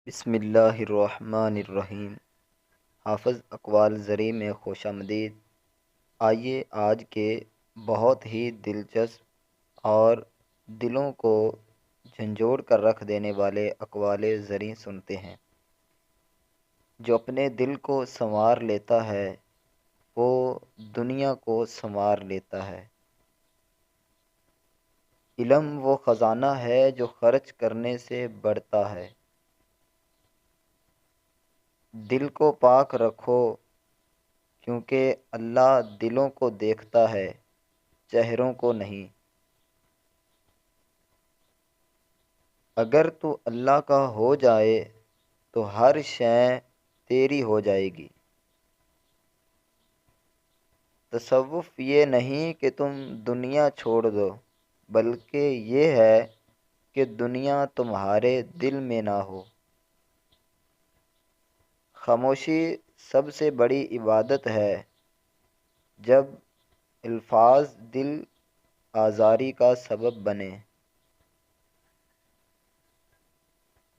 بسم اللہ الرحمن الرحیم۔ حافظ اقوال زریں میں خوش آمدید۔ آئیے آج کے بہت ہی دلچسپ اور دلوں کو جھنجھوڑ کر رکھ دینے والے اقوال زریں سنتے ہیں۔ جو اپنے دل کو سنوار لیتا ہے وہ دنیا کو سنوار لیتا ہے۔ علم وہ خزانہ ہے جو خرچ کرنے سے بڑھتا ہے۔ دل کو پاک رکھو کیونکہ اللہ دلوں کو دیکھتا ہے، چہروں کو نہیں۔ اگر تو اللہ کا ہو جائے تو ہر شے تیری ہو جائے گی۔ تصوف یہ نہیں کہ تم دنیا چھوڑ دو، بلکہ یہ ہے کہ دنیا تمہارے دل میں نہ ہو۔ خاموشی سب سے بڑی عبادت ہے۔ جب الفاظ دل آزاری کا سبب بنے۔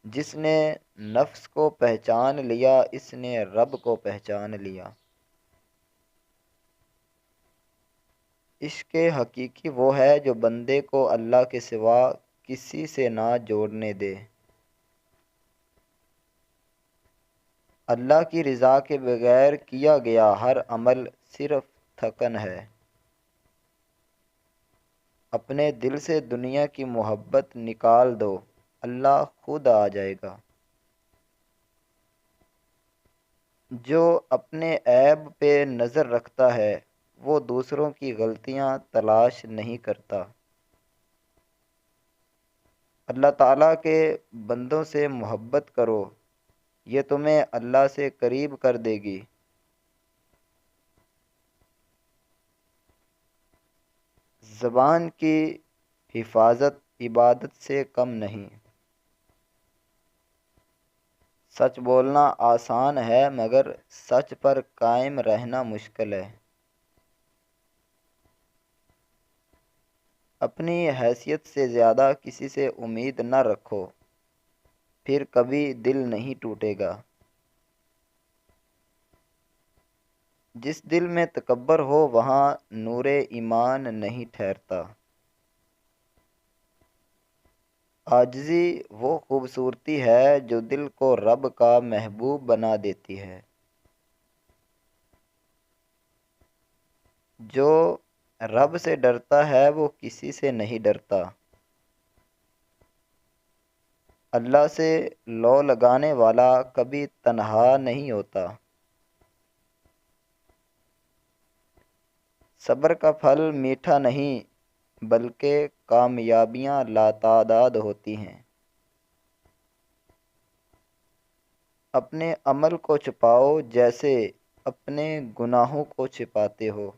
جس نے نفس کو پہچان لیا اس نے رب کو پہچان لیا۔ عشق حقیقی وہ ہے جو بندے کو اللہ کے سوا کسی سے نہ جوڑنے دے۔ اللہ کی رضا کے بغیر کیا گیا ہر عمل صرف تھکن ہے۔ اپنے دل سے دنیا کی محبت نکال دو، اللہ خود آ جائے گا۔ جو اپنے عیب پہ نظر رکھتا ہے وہ دوسروں کی غلطیاں تلاش نہیں کرتا۔ اللہ تعالیٰ کے بندوں سے محبت کرو، یہ تمہیں اللہ سے قریب کر دے گی۔ زبان کی حفاظت عبادت سے کم نہیں۔ سچ بولنا آسان ہے مگر سچ پر قائم رہنا مشکل ہے۔ اپنی حیثیت سے زیادہ کسی سے امید نہ رکھو، پھر کبھی دل نہیں ٹوٹے گا۔ جس دل میں تکبر ہو وہاں نور ایمان نہیں ٹھہرتا۔ عاجزی وہ خوبصورتی ہے جو دل کو رب کا محبوب بنا دیتی ہے۔ جو رب سے ڈرتا ہے وہ کسی سے نہیں ڈرتا۔ اللہ سے لو لگانے والا کبھی تنہا نہیں ہوتا۔ صبر کا پھل میٹھا نہیں بلکہ کامیابیاں لاتعداد ہوتی ہیں۔ اپنے عمل کو چھپاؤ جیسے اپنے گناہوں کو چھپاتے ہو۔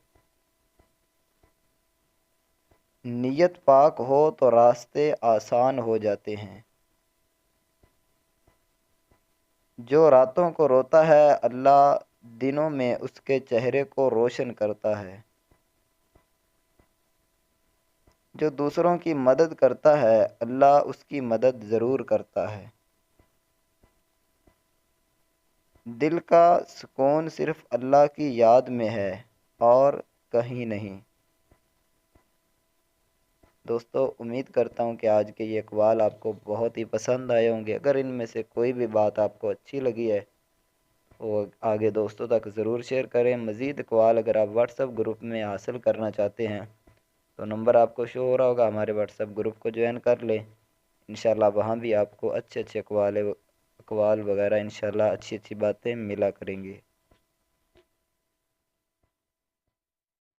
نیت پاک ہو تو راستے آسان ہو جاتے ہیں۔ جو راتوں کو روتا ہے اللہ دنوں میں اس کے چہرے کو روشن کرتا ہے۔ جو دوسروں کی مدد کرتا ہے اللہ اس کی مدد ضرور کرتا ہے۔ دل کا سکون صرف اللہ کی یاد میں ہے اور کہیں نہیں۔ دوستو امید کرتا ہوں کہ آج کے یہ اقوال آپ کو بہت ہی پسند آئے ہوں گے۔ اگر ان میں سے کوئی بھی بات آپ کو اچھی لگی ہے وہ آگے دوستوں تک ضرور شیئر کریں۔ مزید اقوال اگر آپ واٹس ایپ گروپ میں حاصل کرنا چاہتے ہیں تو نمبر آپ کو شو ہو رہا ہوگا، ہمارے واٹس ایپ گروپ کو جوائن کر لیں۔ انشاءاللہ وہاں بھی آپ کو اچھے اقوال وغیرہ انشاءاللہ اچھی باتیں ملا کریں گے۔